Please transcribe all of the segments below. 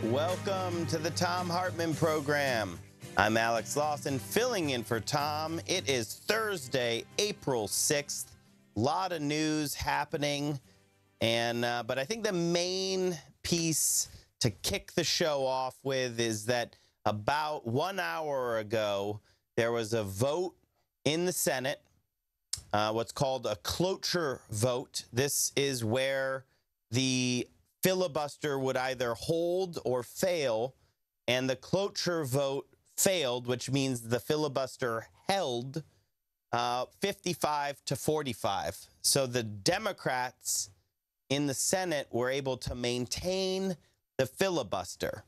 Welcome to the Thom Hartmann Program. I'm Alex Lawson, filling in for Thom. It is Thursday, April 6th. A lot of news happening, but I think the main piece to kick the show off with is that about 1 hour ago, there was a vote in the Senate, what's called a cloture vote. This is where the filibuster would either hold or fail, and the cloture vote failed, which means the filibuster held 55 to 45. So the Democrats in the Senate were able to maintain the filibuster.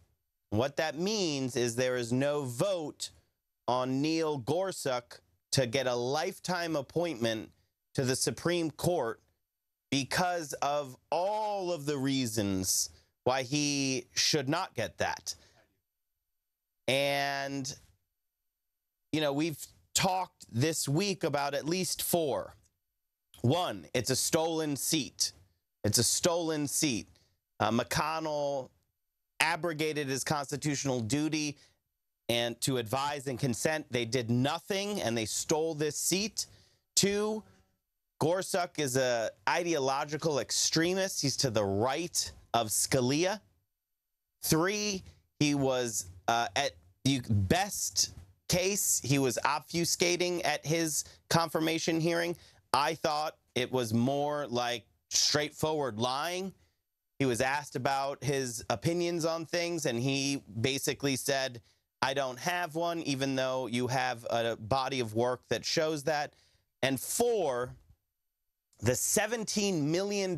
What that means is there is no vote on Neil Gorsuch to get a lifetime appointment to the Supreme Court because of all of the reasons why he should not get that. And, you know, we've talked this week about at least four. One, it's a stolen seat. It's a stolen seat. McConnell abrogated his constitutional duty and to advise and consent. They did nothing, and they stole this seat. Two, Gorsuch is an ideological extremist. He's to the right of Scalia. Three, he was, at the best case, he was obfuscating at his confirmation hearing. I thought it was more like straightforward lying. He was asked about his opinions on things, and he basically said, I don't have one, even though you have a body of work that shows that. And four, the $17 million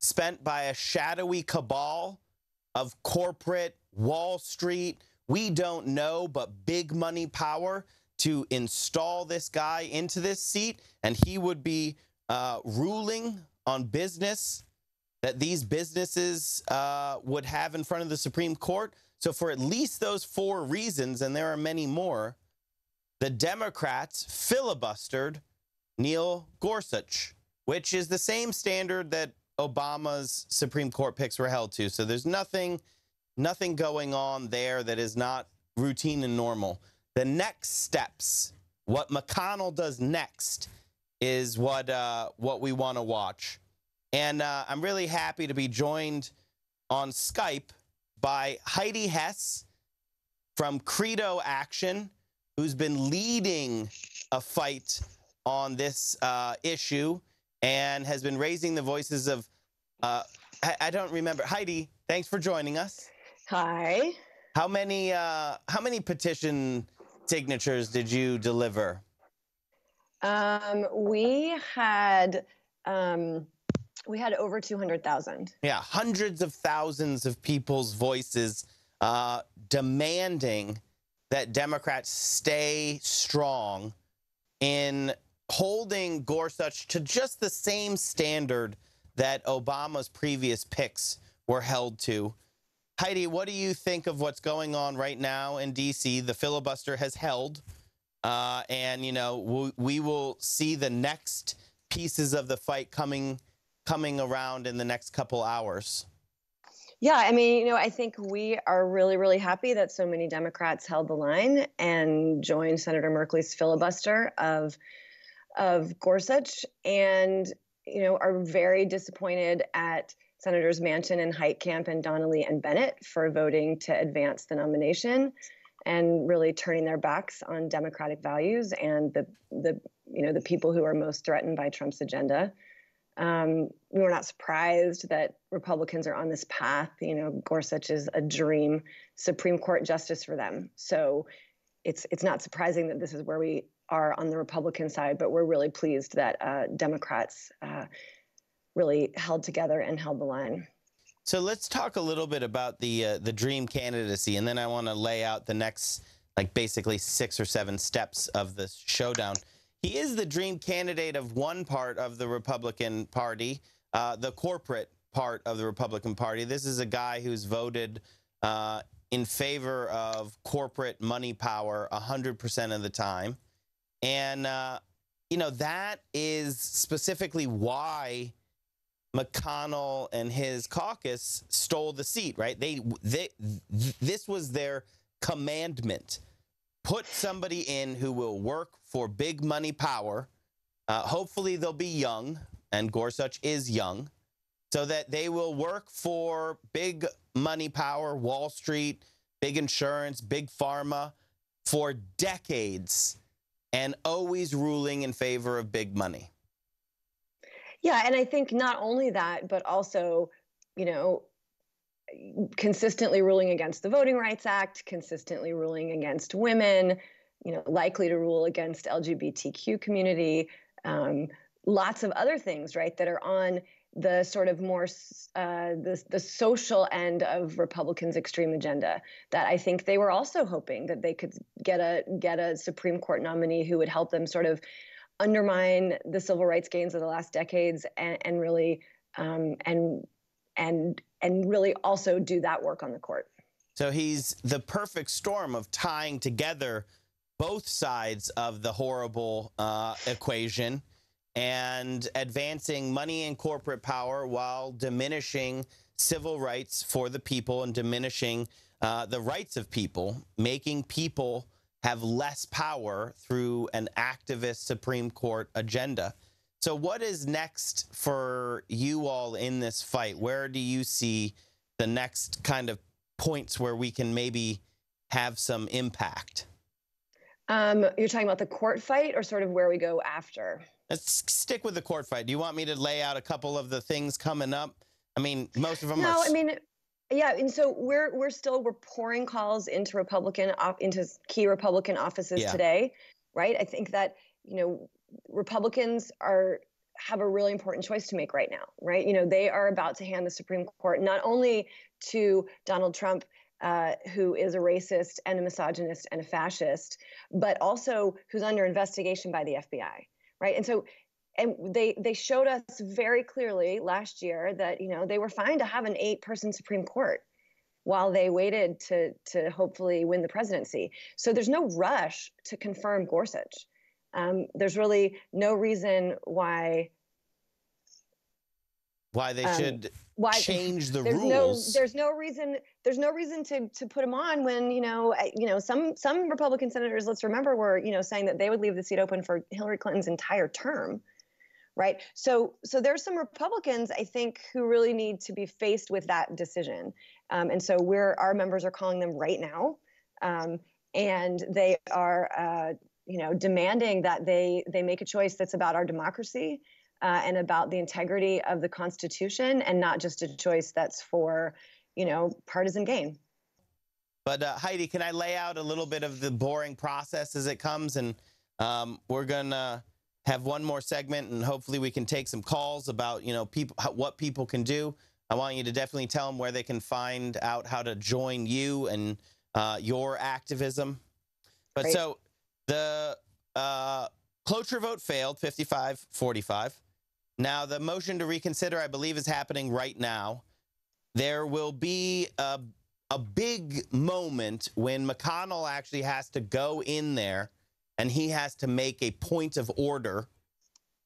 spent by a shadowy cabal of corporate Wall Street, we don't know, but big money power to install this guy into this seat, and he would be ruling on business that these businesses would have in front of the Supreme Court. So for at least those four reasons, and there are many more, the Democrats filibustered Neil Gorsuch, which is the same standard that Obama's Supreme Court picks were held to. So there's nothing going on there that is not routine and normal. The next steps, what McConnell does next, is what we want to watch. And I'm really happy to be joined on Skype by Heidi Hess from CREDO Action, who's been leading a fight on this issue and has been raising the voices of, I don't remember. Heidi, thanks for joining us. Hi. How many petition signatures did you deliver? We had over 200,000. Yeah, hundreds of thousands of people's voices demanding that Democrats stay strong in holding Gorsuch to just the same standard that Obama's previous picks were held to. Heidi, what do you think of what's going on right now in D.C.? The filibuster has held, and, you know, we will see the next pieces of the fight coming around in the next couple hours. Yeah, I mean, you know, I think we are really, really happy that so many Democrats held the line and joined Senator Merkley's filibuster of Gorsuch, and, you know, are very disappointed at Senators Manchin and Heitkamp and Donnelly and Bennett for voting to advance the nomination and really turning their backs on democratic values and the people who are most threatened by Trump's agenda. We were not surprised that Republicans are on this path. You know, Gorsuch is a dream Supreme Court justice for them. So it's not surprising that this is where we are on the Republican side, but we're really pleased that Democrats really held together and held the line. So let's talk a little bit about the dream candidacy, and then I want to lay out the next, like, basically 6 or 7 steps of the showdown. He is the dream candidate of one part of the Republican Party, the corporate part of the Republican Party. This is a guy who's voted in favor of corporate money power 100% of the time. And, you know, that is specifically why McConnell and his caucus stole the seat, right? This was their commandment. Put somebody in who will work for big money power. Hopefully they'll be young, and Gorsuch is young, so that they will work for big money power, Wall Street, big insurance, big pharma for decades, and always ruling in favor of big money. Yeah, and I think not only that, but also, you know, consistently ruling against the Voting Rights Act, consistently ruling against women, you know, likely to rule against LGBTQ community, lots of other things, right, that are on the sort of more the social end of Republicans' extreme agenda. That I think they were also hoping that they could get a Supreme Court nominee who would help them sort of undermine the civil rights gains of the last decades and really and really also do that work on the court. So he's the perfect storm of tying together both sides of the horrible equation and advancing money and corporate power while diminishing civil rights for the people and diminishing the rights of people, making people have less power through an activist Supreme Court agenda. So what is next for you all in this fight? Where do you see the next kind of points where we can maybe have some impact? You're talking about the court fight or sort of where we go after? Let's stick with the court fight. Do you want me to lay out a couple of the things coming up? I mean, most of them are... No, I mean, yeah, and so we're pouring calls into key Republican offices today, right? I think that, you know, Republicans have a really important choice to make right now, right? You know, they are about to hand the Supreme Court not only to Donald Trump, who is a racist and a misogynist and a fascist, but also who's under investigation by the FBI, right? And so, and they showed us very clearly last year that, you know, they were fine to have an 8-person Supreme Court while they waited to hopefully win the presidency. So there's no rush to confirm Gorsuch. There's really no reason why they should change the rules. There's no reason to put him on when, you know, some Republican senators, let's remember, were, you know, saying that they would leave the seat open for Hillary Clinton's entire term, right? So there's some Republicans, I think, who really need to be faced with that decision. And so our members are calling them right now. And they are, you know, demanding that they make a choice that's about our democracy and about the integrity of the Constitution, and not just a choice that's for, you know, partisan gain. But Heidi, can I lay out a little bit of the boring process as it comes? And we're going to have one more segment, and hopefully we can take some calls about, you know, what people can do. I want you to definitely tell them where they can find out how to join you and your activism. But Great. So the cloture vote failed, 55-45. Now, the motion to reconsider, I believe, is happening right now. There will be a big moment when McConnell actually has to go in there and he has to make a point of order.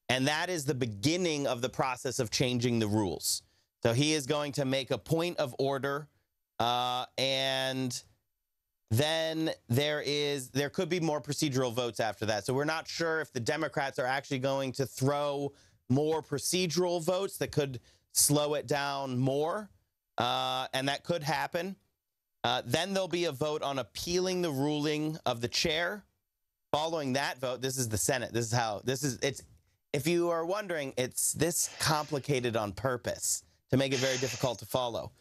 And that is the beginning of the process of changing the rules. So he is going to make a point of order, and then there could be more procedural votes after that. So we're not sure if the Democrats are actually going to throw more procedural votes that could slow it down more, and that could happen. Then there'll be a vote on appealing the ruling of the chair. Following that vote, this is the Senate. It's if you are wondering, it's this complicated on purpose to make it very difficult to follow.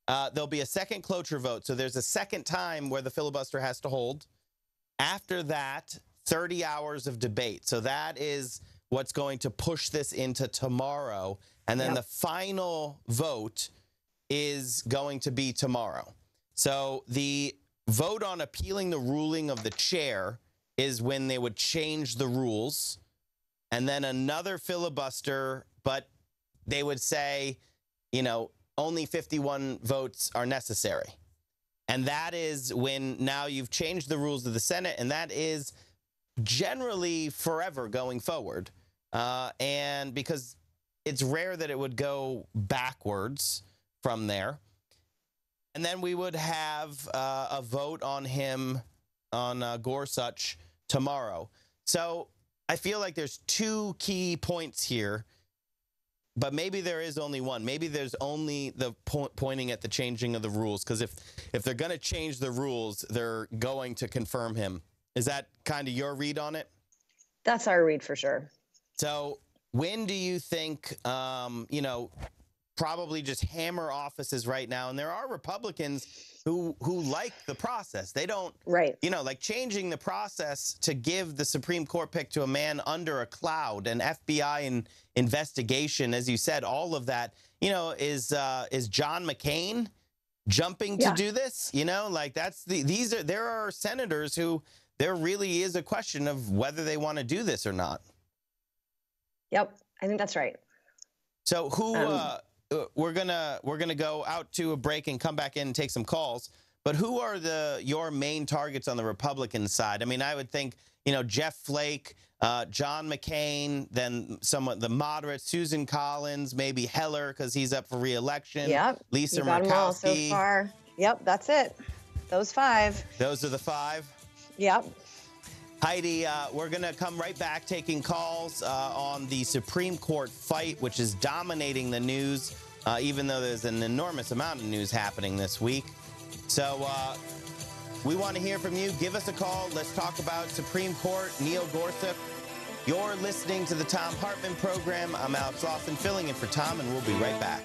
There'll be a second cloture vote. So there's a second time where the filibuster has to hold. After that, 30 hours of debate. So that is what's going to push this into tomorrow. And then the final vote is going to be tomorrow. So the vote on appealing the ruling of the chair is when they would change the rules. And then another filibuster, but they would say, you know, only 51 votes are necessary. And that is when now you've changed the rules of the Senate, and that is generally forever going forward. And because it's rare that it would go backwards from there. And then we would have a vote on him, on Gorsuch, tomorrow. So I feel like there's two key points here, but maybe there is only one. Maybe there's only the pointing at the changing of the rules, because if they're going to change the rules, they're going to confirm him. Is that kind of your read on it? That's our read for sure. So when do you think, probably just hammer offices right now? And there are Republicans who like the process. They don't, right. Like changing the process to give the Supreme Court pick to a man under a cloud, an FBI investigation, as you said, all of that, is John McCain jumping to do this? Like there are senators who there really is a question of whether they want to do this or not. Yep, I think that's right. So we're gonna go out to a break and come back in and take some calls. But who are your main targets on the Republican side? I mean, I would think Jeff Flake, John McCain, then the moderates, Susan Collins, maybe Heller because he's up for re-election. Yep, Lisa you got them all so Murkowski. far. Yep, that's it. Those five. Those are the five. Yep. Heidi, we're going to come right back taking calls on the Supreme Court fight, which is dominating the news, even though there's an enormous amount of news happening this week. So we want to hear from you. Give us a call. Let's talk about Supreme Court, Neil Gorsuch. You're listening to the Thom Hartmann Program. I'm Alex Lawson, filling in for Thom, and we'll be right back.